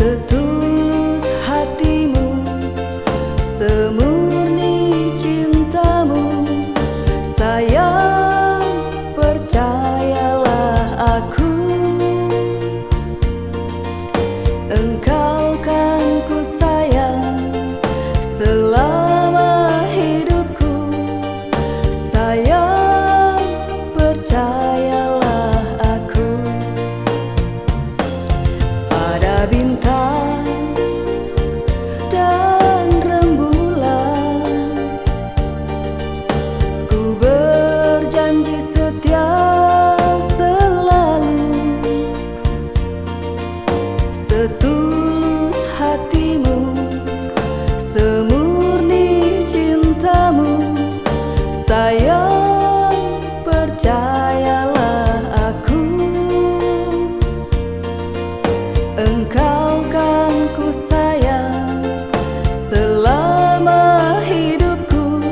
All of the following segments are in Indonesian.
Setulus hatimu, semurni cintamu, sayang, percayalah aku. Engkau kan ku sayang selama hidupku, sayang, percayalah aku. Ada bintang dan rembulan, ku berjanji setia selalu. Setulus hatimu, semurni cintamu, sayang, percayalah aku. Engkau kan ku sayang selama hidupku,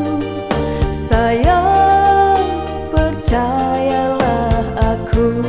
sayang, percayalah aku.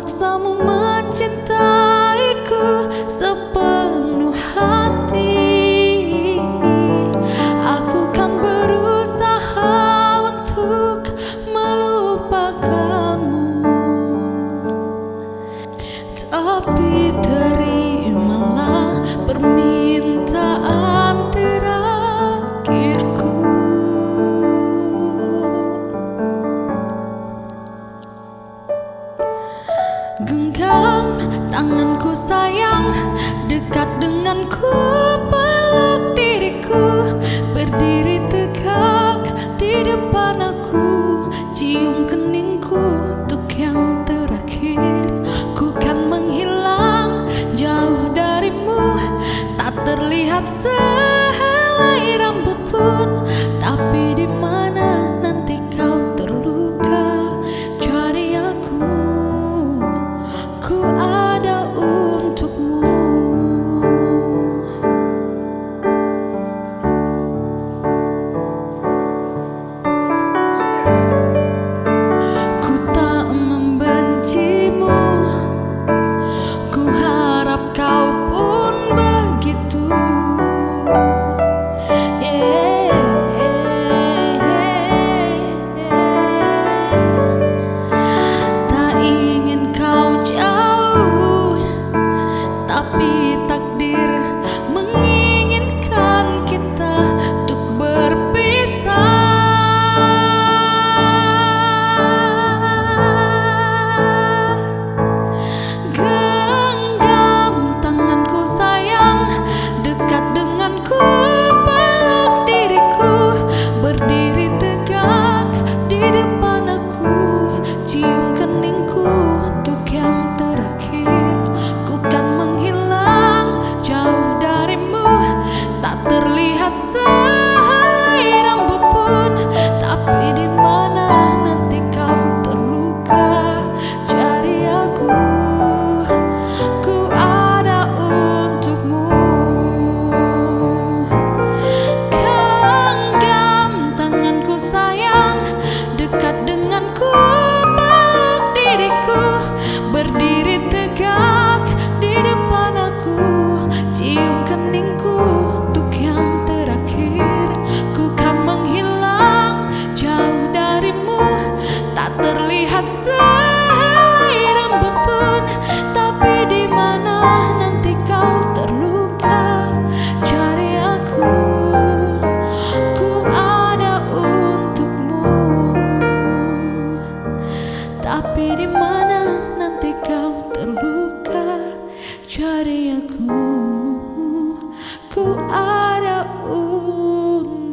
memaksamu mencintaiku sepenuh hati. Aku kan berusaha untuk melupakanmu, tapi terimalah permintaan terakhirku. Genggam tanganku sayang, dekat denganku, peluk diriku, berdiri tegak di depan aku, cium keningku untuk yang terakhir. Ku kan menghilang jauh darimu, tak terlihat sehelai rambut pun, tapi di mana nanti kau terluka, cari aku, ku ada untukmu. Ku tak membencimu, ku harap kau pun begitu. Tak ingin kau jauh, tapi takdir menginginkan kita untuk berpisah. Genggam tanganku sayang, dekat denganku, peluk diriku, berdiri tegak di depan aku, cium keningku untuk yang terakhir. Ku kan menghilang jauh darimu, tak terlihat sehelai rambut pun, tapi di mana nanti kau terluka, cari aku, ku ada untukmu. Genggam tanganku sayang, dekat denganku, peluk diriku, berdiri tegak di depan aku, cium keningku untuk yang terakhir. Ku kan menghilang jauh darimu, tak terlihat sehelai rambut pun, tapi di mana nanti kau terluka, cari aku, ku ada untukmu. Tapi di mana nanti kau terluka, cari aku, ku ada untukmu.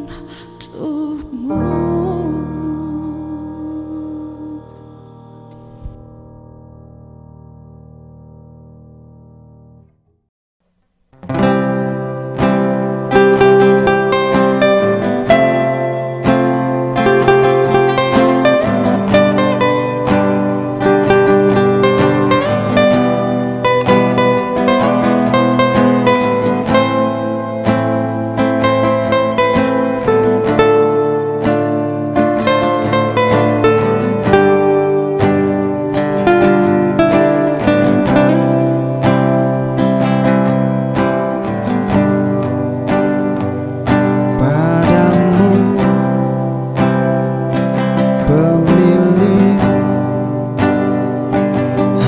Pemilik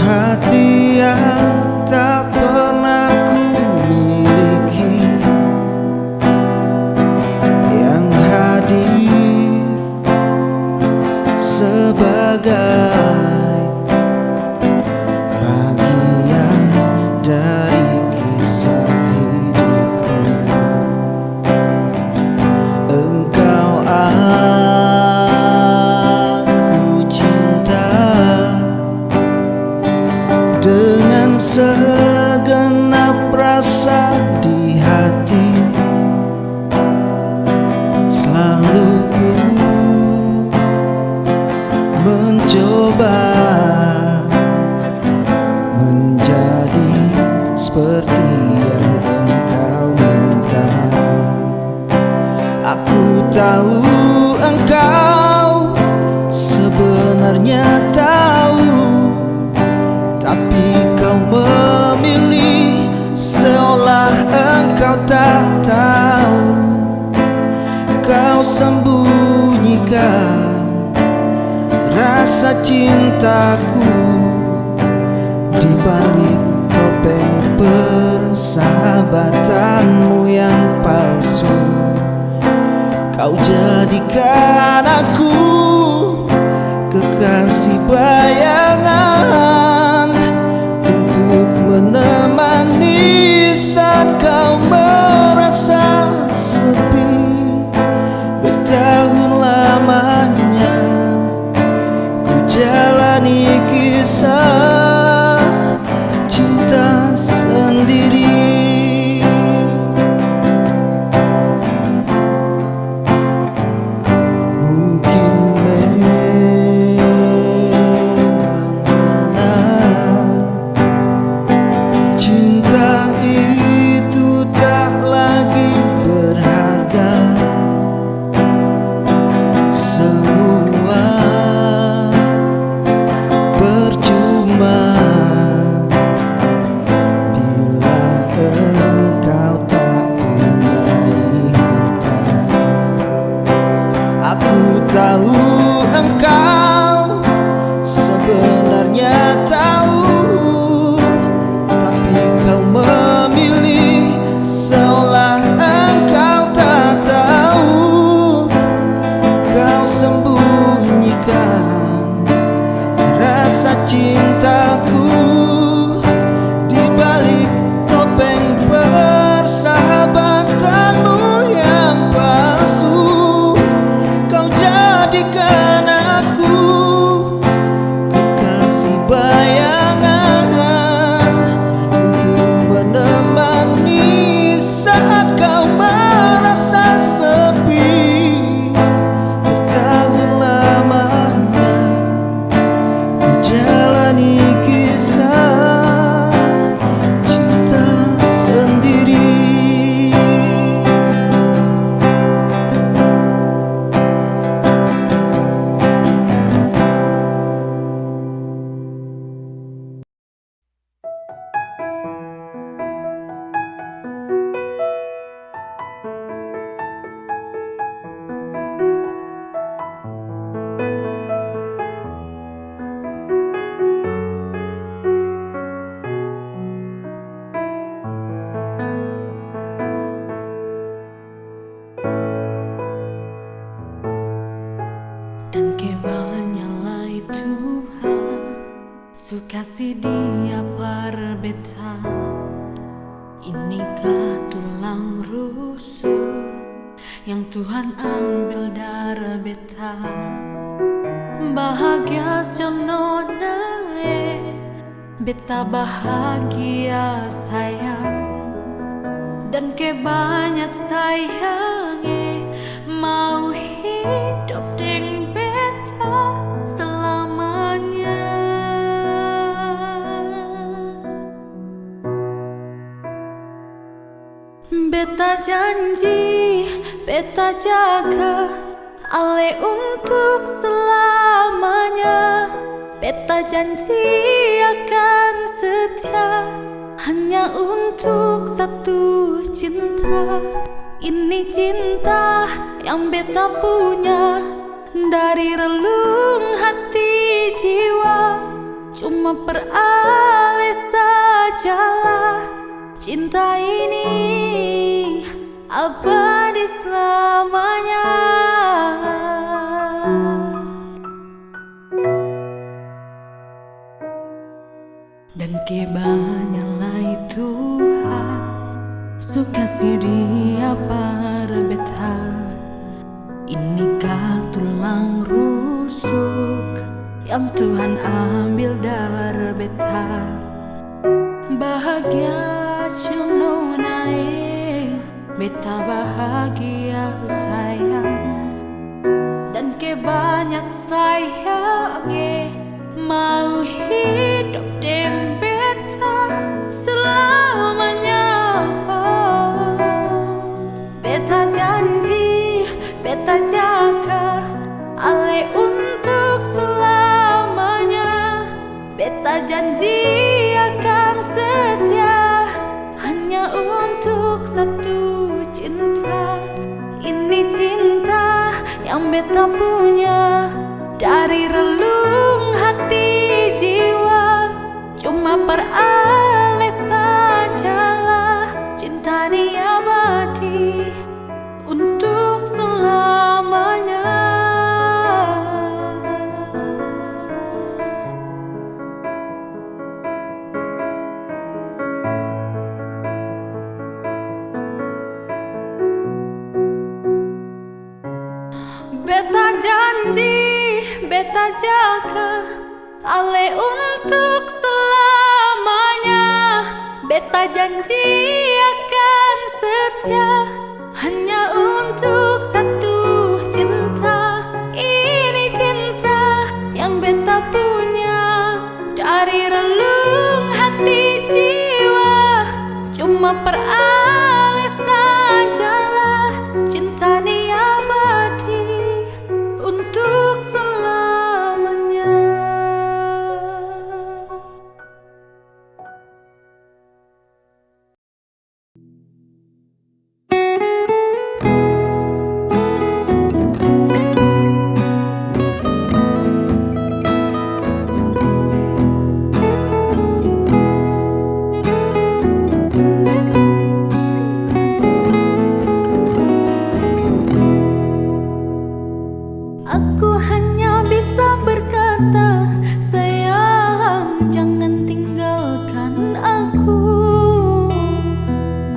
hati yang tak pernah ku miliki, yang hadir sebagai bagian dari kisah hidupku. Engkau dengan segenap rasa di hati, selalu ku mencoba menjadi seperti yang engkau minta. Aku tahu engkau sebenarnya tahu, balik topeng persahabatanmu yang palsu. Kau jadikan aku kekasih bayangan untuk menemani saat kau merasa sepi. Bertahun lamanya ku jalani kisah cinta sendiri. Tahu engkau sebenarnya tahu, tapi kau memilih seolah engkau tak tahu. Kau sembunyikan rasa cintaku di balik topeng persahabatanmu yang palsu. Jadikan aku kekasih bayangan untuk menemani saat kau merasa sepi. Bertahun lamanya ku jalani kisah cinta sendiri. Dan kebanyalah Tuhan sukasih Dia perbeta. Inikah tulang rusuk yang Tuhan ambil dari beta. Bahagia sononae, beta bahagia sayang. Dan kebanyak sayange mau hidup dengan selamanya. Beta janji, beta jaga ale untuk selamanya. Beta janji akan setia hanya untuk satu cinta. Ini cinta yang beta punya dari relung hati jiwa. Cuma peralih sajalah cinta ini abadi selamanya. Dan kebanyalah Tuhan sukasih Dia perbeta. Inikah tulang rusuk yang Tuhan ambil dari beta. Bahagia siononae, beta bahagia sayang. Dan kebanyak sayange mau hidup dengan beta selamanya. Beta janji, beta jaga ale untuk selamanya. Beta janji akan setia hanya untuk satu cinta. Ini cinta yang beta punya dari relung hati jiwa. Cuma beta jaga ale untuk selamanya. Beta janji akan setia hanya untuk satu cinta. Ini cinta yang beta punya dari relung hati jiwa. Cuma perales sajalah cinta ni abadi untuk selamanya. Aku hanya bisa berkata, sayang jangan tinggalkan aku.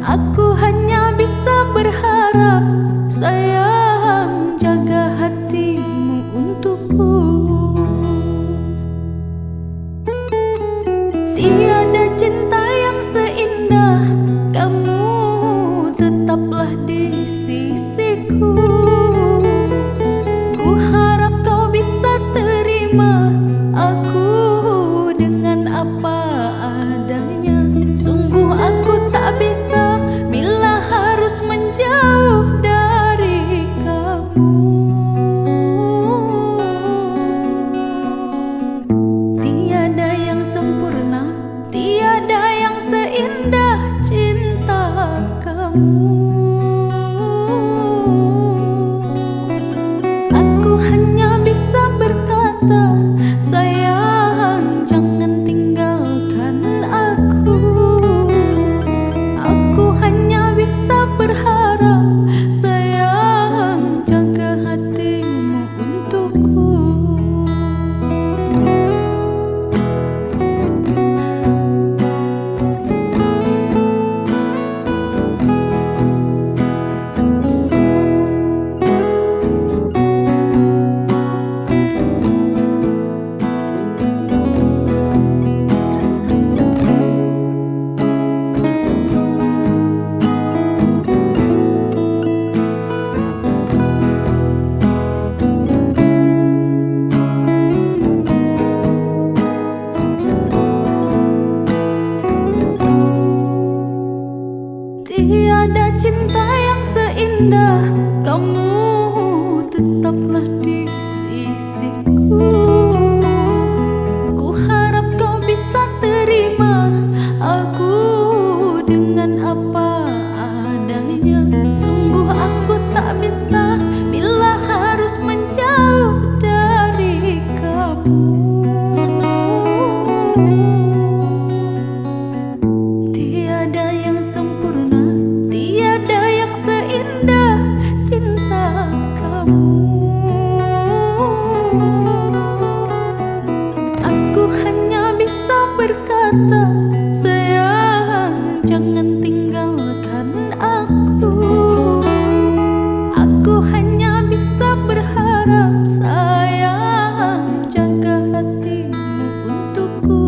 Aku hanya bisa berharap, sayang jaga hatimu untukku. Tiada cinta yang seindah kamu, tetaplah di sisiku. Ku harap kau bisa terima aku dengan apa adanya. Sungguh aku tak bisa bila harus menjauh dari kamu. Tiada yang sempurna, tiada yang seindah cinta kamu. Aku hanya bisa berkata, sayang jangan tinggalkan aku. Aku hanya bisa berharap, sayang jaga hatimu untukku. Tiada cinta yang seindah kamu, tetaplah di sisiku. Ku harap kau bisa terima aku dengan apa adanya. Sungguh aku tak bisa bila harus menjauh dari kamu. Tiada yang sempurna, tiada yang seindah cinta kamu. Aku hanya bisa berkata, sayang jangan tinggalkan aku. Aku hanya bisa berharap, sayang jaga hatimu untukku.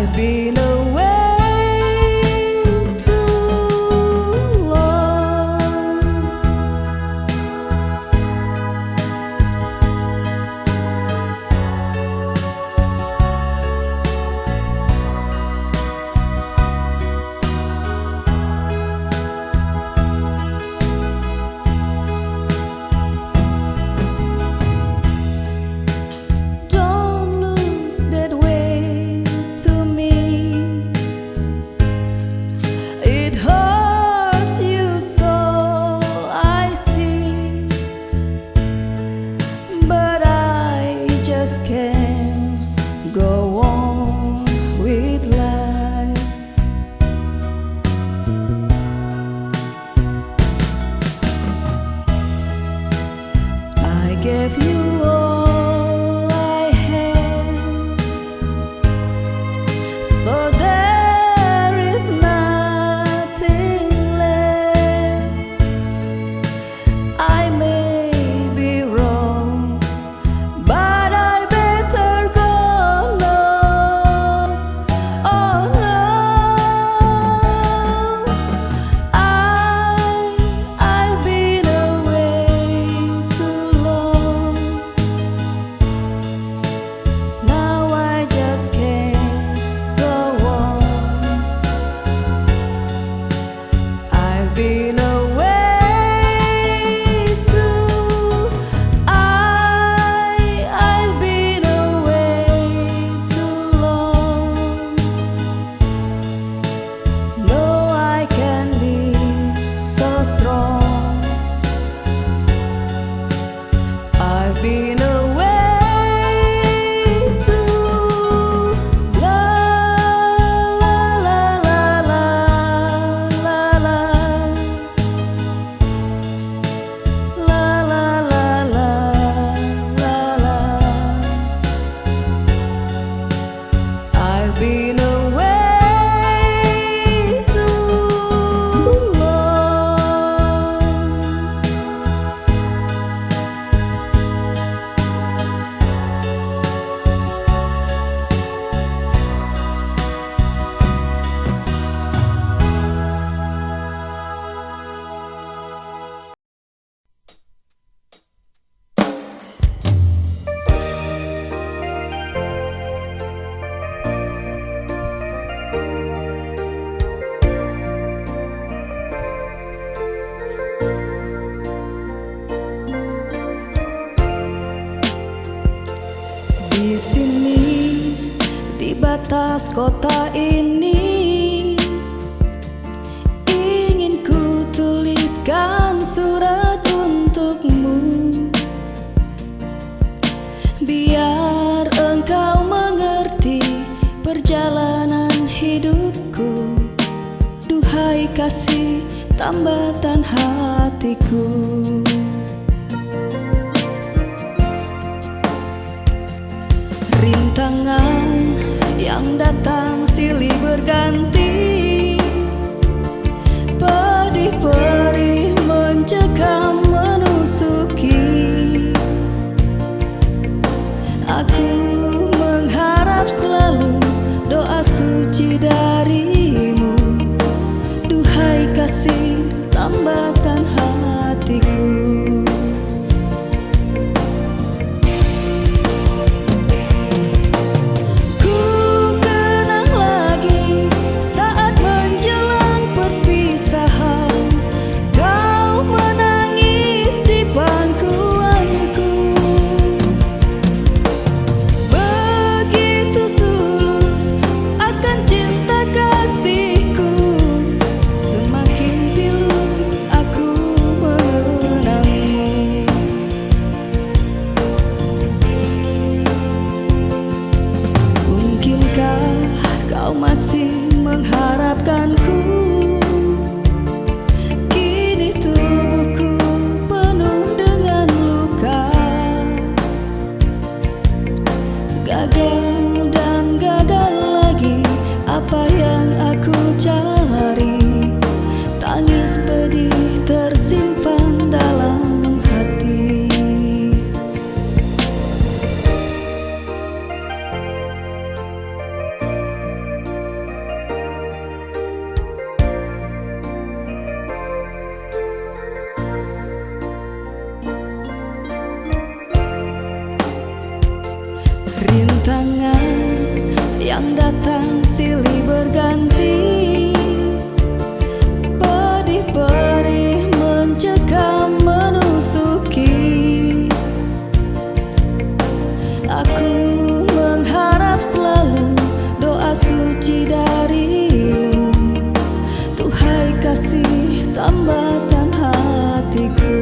I've been away too long. Don't look that way to me. It hurts you so, I see. But I just can't go on with life. I gave you all I had, so there is nothing left. I may be wrong, but I better go now. Oh no, I've been away too long. Now I just can't go on. I've been away too. I've been away too long. No, I can be so strong. I've been away too. La la la la la la la. La la la la la la. I've been away too long. Di sini, di batas kota ini, ingin ku tuliskan surat untukmu, biar engkau mengerti perjalanan hidupku. Duhai kasih tambatan hatiku. Rintangan yang datang silih berganti, pedih perih mencekam menusuki. Aku mengharap selalu doa suci darimu. Duhai kasih tambatan hatiku. Kau masih mengharapkanku. Kini tubuhku penuh dengan luka. Gagal dan gagal lagi apa yang aku cari. Tangis pedih tersimpan dalam hati. datang silih berganti, pedih perih mencekam menusuki. Aku mengharap selalu doa suci darimu, duhai kasih tambatan hatiku.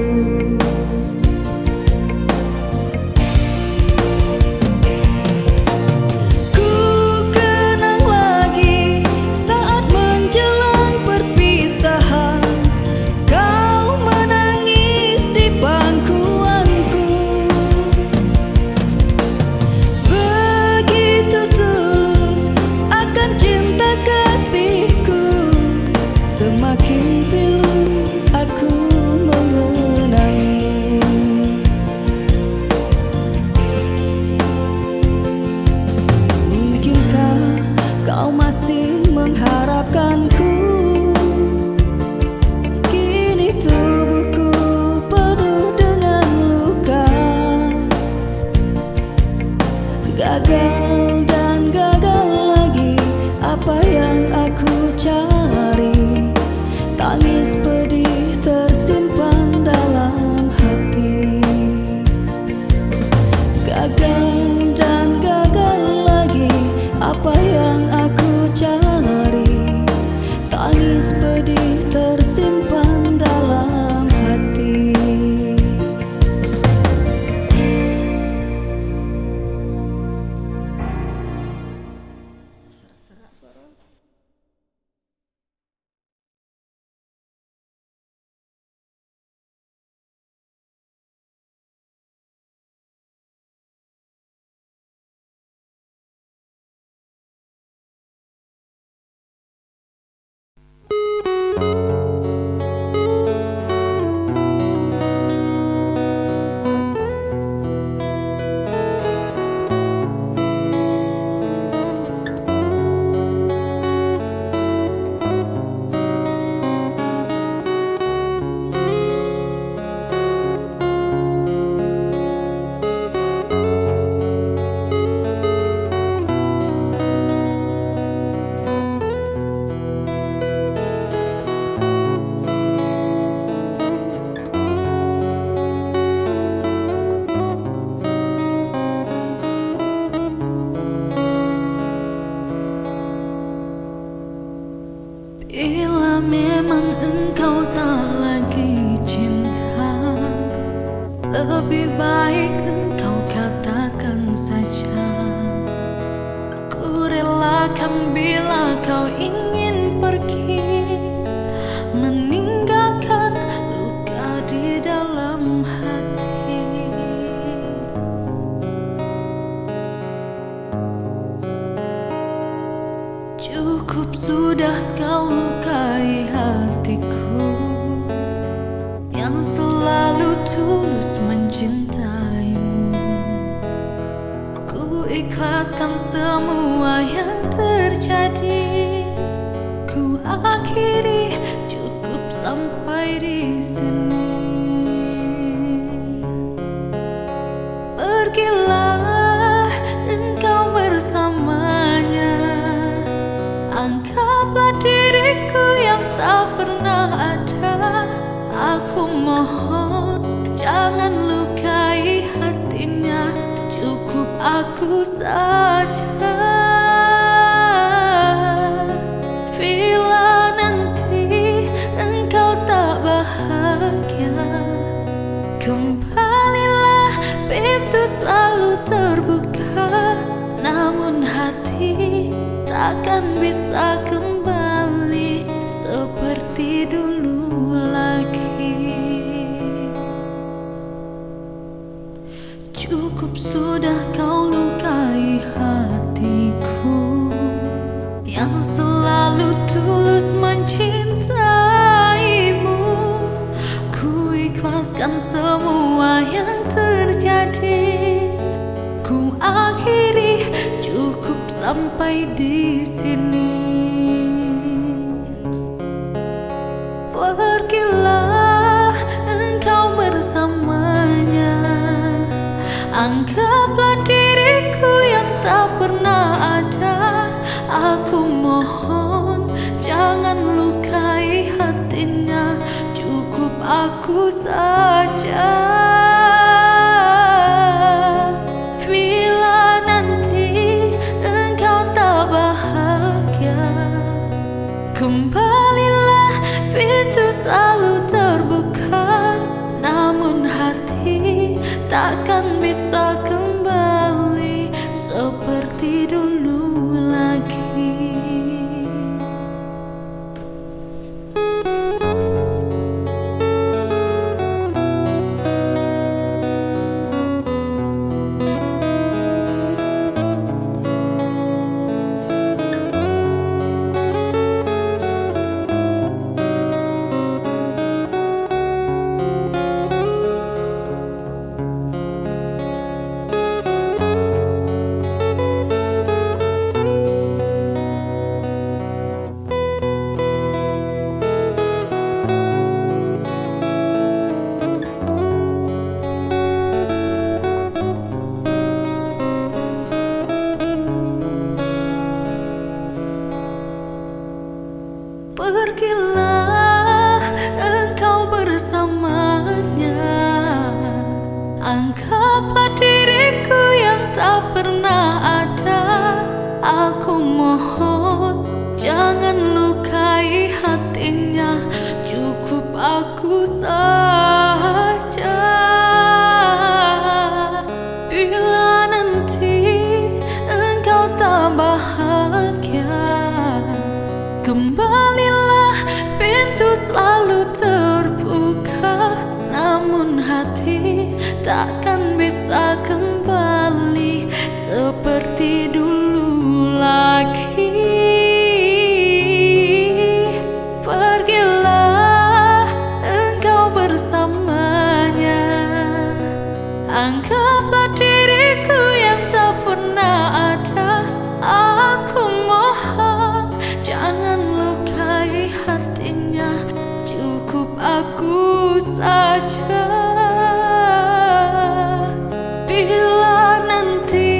Semakin pilu aku mengenangmu. Mungkinkah kau masih mengharapkanku? Kini tubuhku penuh dengan luka, gagal dan gagal lagi apa yang aku cari. Tangis pedih tersimpan dalam hati, gagal dan gagal lagi apa yang aku cari. Tangis pedih tersimpan dalam hati. Bila memang engkau tak lagi cinta, lebih baik engkau katakan saja. Ku relakan bila kau ingin pergi, meninggalkan luka di dalam hati. Cukup sudah kau lukai hatiku yang selalu tulus mencintaimu. Ku ikhlaskan semua yang terjadi, ku akhiri cukup sampai di sini. Pergilah engkau bersamanya, anggaplah diriku yang tak pernah ada. Aku mohon jangan lukai hatinya, cukup aku saja. Bila nanti engkau tak bahagia, kembalilah, pintu selalu terbuka. Namun hati takkan bisa kembali seperti dulu lagi. Cukup sudah kau lukai hatiku yang selalu tulus mencintaimu. Ku ikhlaskan semua yang terjadi, ku akhiri cukup sampai di sini. Pergilah engkau bersamanya, anggaplah diriku yang tak pernah ada. mohon jangan lukai hatinya, cukup aku saja. Bila nanti engkau tak bahagia, kembalilah, pintu selalu terbuka. Namun hati takkan bisa kembali seperti dulu lagi. Pergilah engkau bersamanya, anggaplah diriku yang tak pernah ada. Aku mohon jangan lukai hatinya, cukup aku saja. Bila nanti engkau tak bahagia, kembalilah, pintu selalu terbuka. Namun hati takkan bisa kembali seperti dulu lagi. Pergilah engkau bersamanya, anggaplah diriku yang tak pernah ada. Aku mohon jangan lukai hatinya, cukup aku saja. Bila nanti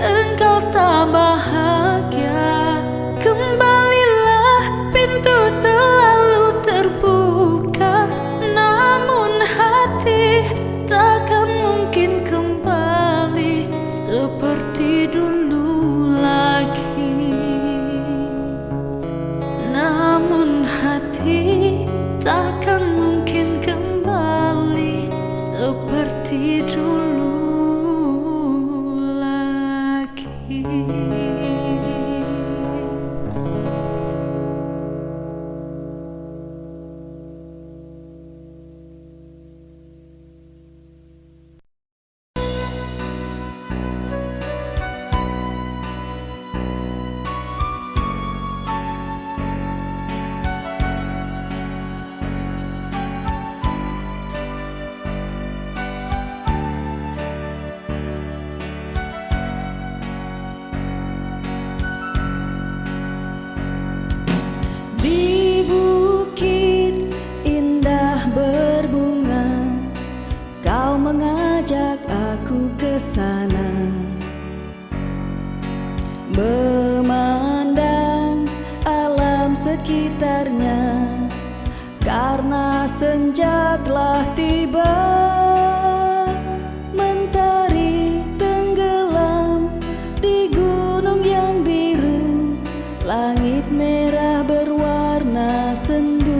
engkau tak bahagia, kembalilah, pintu selalu terbuka. Namun hati takkan mungkin kembali seperti dulu lagi. Namun hati takkan mungkin kembali seperti dulu lagi. Di bukit indah berbunga, kau mengajak aku ke sana, memandang alam sekitarnya, karena senja telah tiba. Mentari tenggelam di gunung yang biru, langit merah berwarna sendu.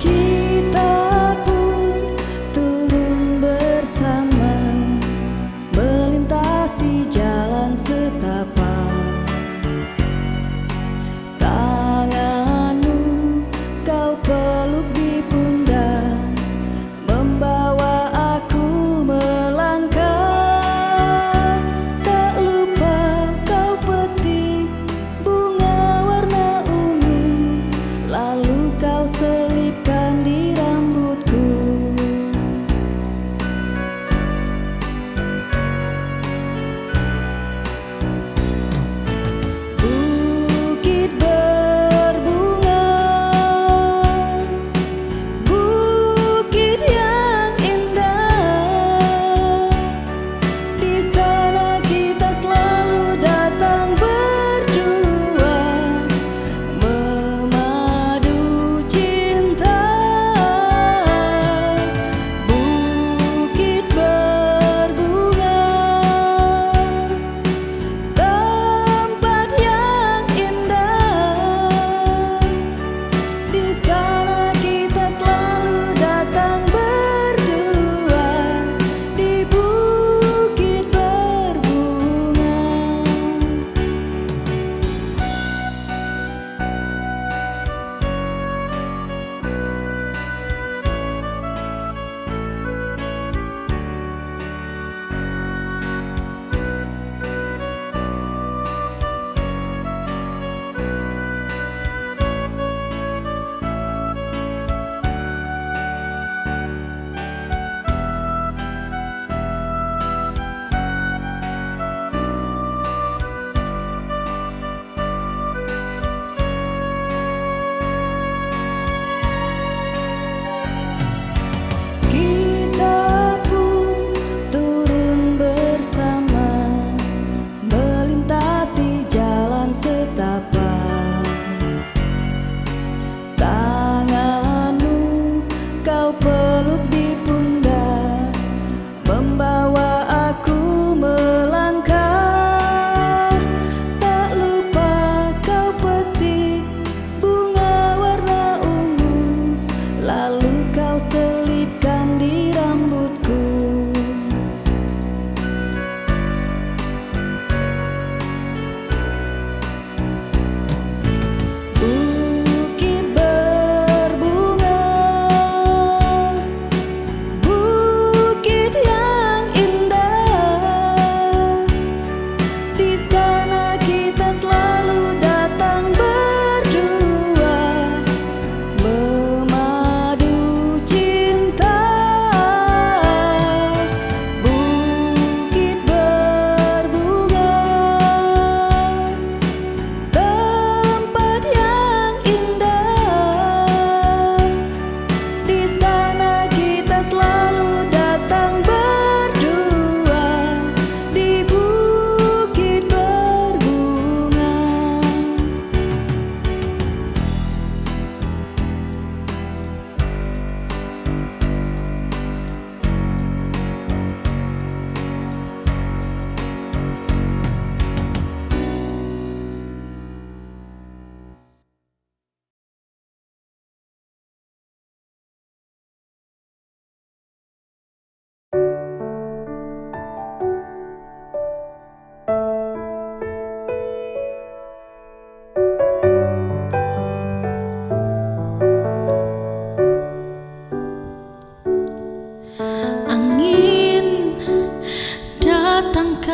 Kita pun turun bersama, melintasi jalan setapak. Tanganmu kau peluk di pundak, membawa aku melangkah. Tak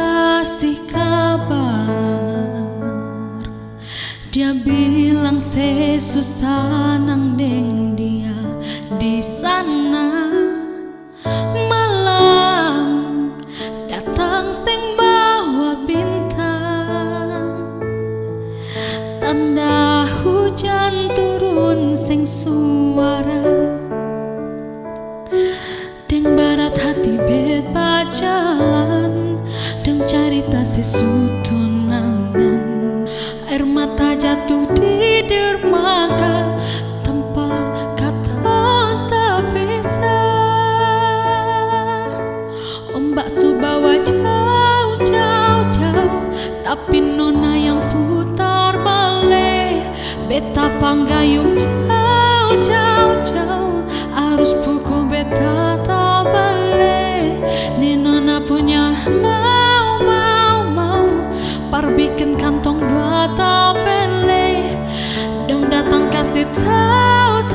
kasih kabar. Dia bilang sesusah nang deng dia di sana. Malam datang sing bawa bintang, tanda hujan turun sing suara. Deng barat hati bebas jalan, deng cerita sesutunangan. Air mata jatuh di dermaga tanpa kata tak bisa. Ombak subawa jauh, jauh, jauh, tapi nona yang putar balik. Beta panggayung jauh, jauh, jauh, arus pukul beta tak balik. Ni nona punya mau par bikin kantong dua tapele. Dong datang kasih tahu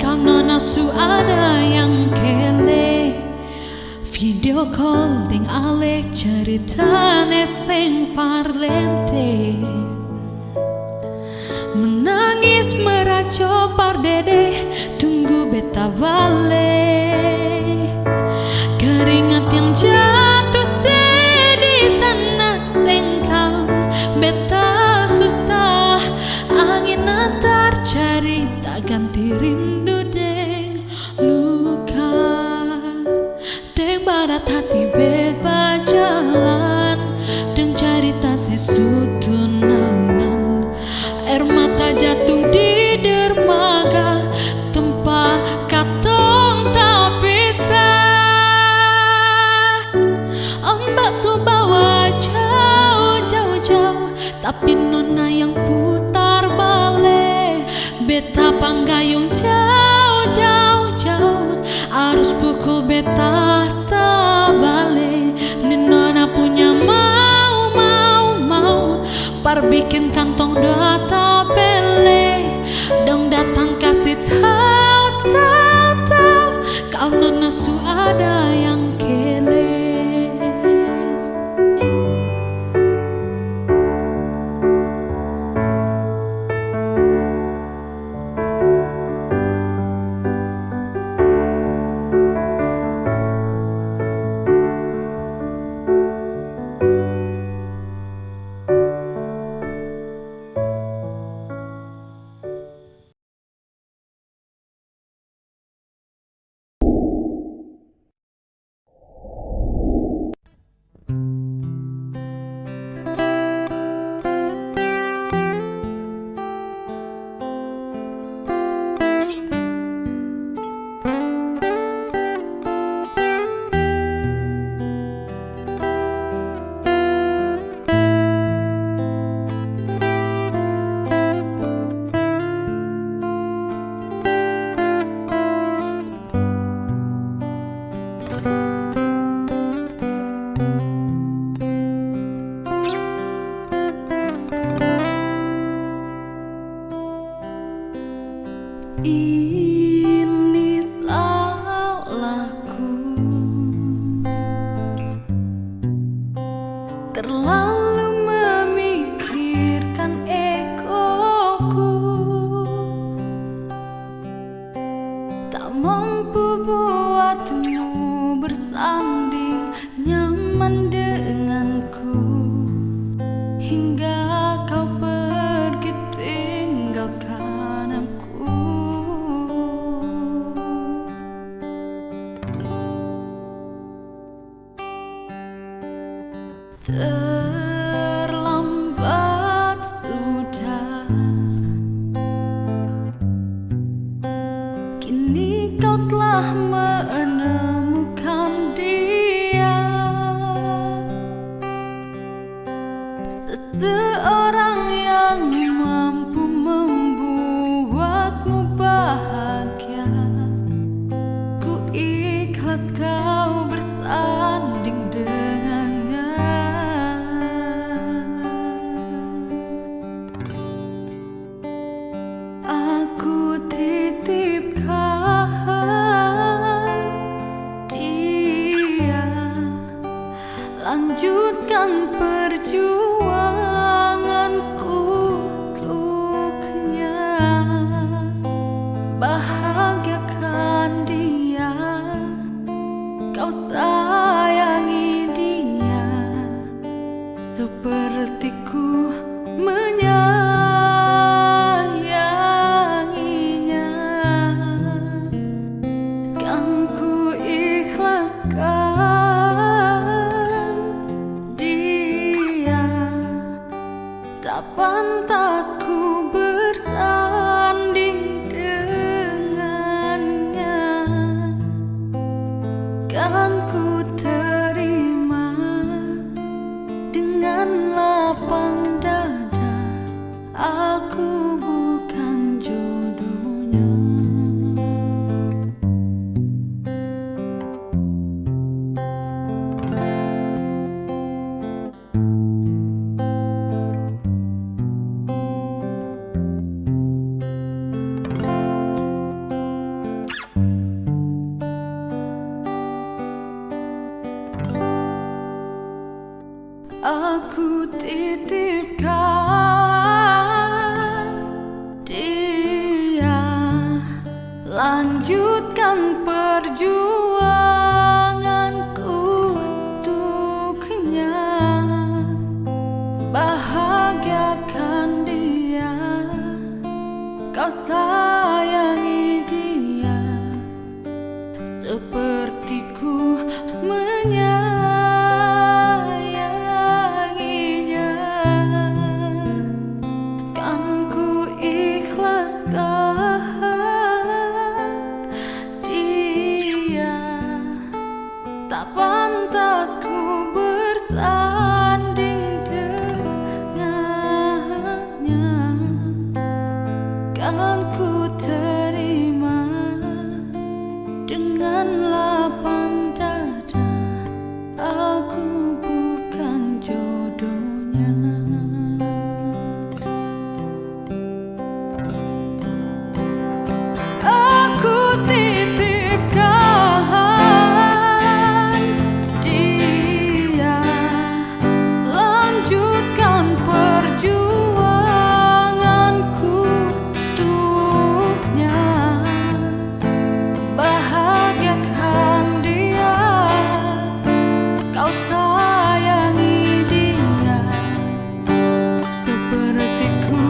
kalau nona su ada yang kele. Video call ding alek ceritane sing parlente. Menangis merajo par dede, tunggu beta balik. Keringat yang jatuh di sana sing tahu beta susah. Angin antar cari tak ganti rindu deng luka. Deng barat hati bebas jalan, deng cerita sesutunangan. Air mata jatuh di dermaga tempat katong tak bisa. Ombak subawa jauh, jauh, jauh, tapi nona yang putar balik. Beta panggayung jauh, jauh, jauh, arus pukul beta tak balik. Ni nona punya mau, par bikin kantong dua tapele. Dong datang kasih tahu kalau nona su ada yang kele. Ini salahku, terlalu memikirkan egoku, tak mampu buatmu bersanding nyaman denganku. Hingga kau pergi tinggalkan aku. Terlambat sudah, kini kau telah menemukan dia. Seseorang yang mampu membuatmu bahagia. Ku ikhlas kau bersanding dengannya. lanjutkan perjuanganku untuknya, bahagiakan dia, kau sayangi dia sepertiku menyayanginya. Kan ku ikhlaskan dia, tak pantas ku bersanding dengannya. Kan ku terima dengan lapang dada, aku bukan jodohnya. Aku titipkan dia, lanjutkan perjuanganku untuknya, bahagiakan dia, kau sayangi dia sepertiku menyayanginya. Kan ku ikhlaskan dia, tak pantas ku bersanding dengannya. Kan ku terima dengan lapang dada, aku bukan jodohnya. Aku titipkan dia, lanjutkan perjuanganku untuknya, bahagiakan dia, kau sayangi dia sepertiku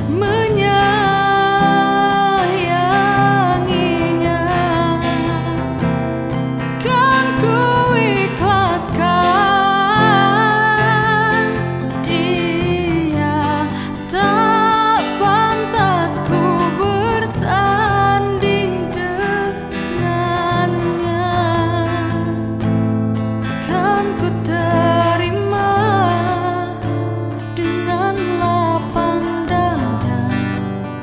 menyayanginya. Kan ku ikhlaskan dia, tak pantas ku bersanding dengannya. Kan ku terima dengan lapang dada,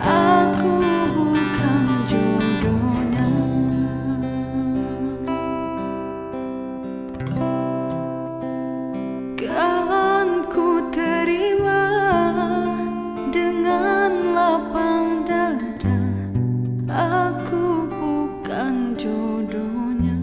aku bukan jodohnya. Kan ku terima dengan lapang dada, aku bukan jodohnya.